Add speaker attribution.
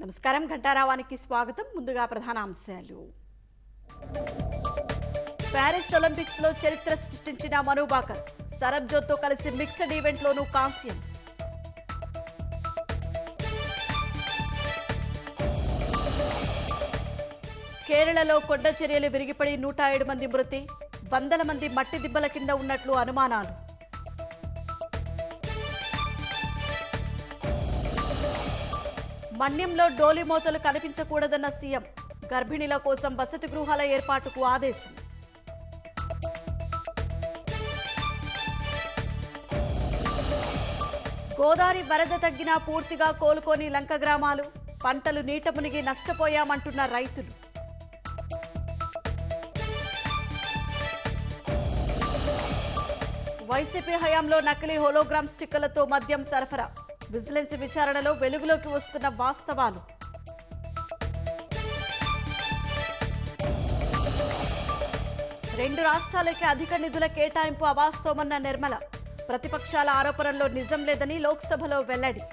Speaker 1: నమస్కారం. ఘంటారావానికి స్వాగతం. ముందుగా ప్రధాన అంశాలు. ప్యారిస్ ఒలింపిక్స్ లో చరిత్ర సృష్టించిన మను భాకర్ సరబ్జోత్తో కలిసి మిక్స్డ్ ఈవెంట్లోనూ కాంస్యం. కేరళలో కొండ చర్యలు విరిగిపడి 107 మంది మృతి, వందల మంది మట్టి దిబ్బల కింద ఉన్నట్లు అనుమానాలు. మన్యంలో డోలి మోతలు కనిపించకూడదన్న సీఎం, గర్భిణీల కోసం వసతి గృహాల ఏర్పాటుకు ఆదేశం. గోదావరి వరద తగ్గినా పూర్తిగా కోలుకోని లంక గ్రామాలు, పంటలు నీట మునిగి నష్టపోయామంటున్న రైతులు. వైసీపీ హయాంలో నకిలీ హోలోగ్రామ్ స్టిక్కర్లతో మద్యం సరఫరా, విజిలెన్స్ విచారణలో వెలుగులోకి వస్తున్న వాస్తవాలు. రెండు రాష్ట్రాలకి అధిక నిధుల కేటాయింపు అవాస్తవమన్న నిర్మల, ప్రతిపక్షాల ఆరోపణల్లో నిజం లేదని లోక్సభలో వెల్లడి.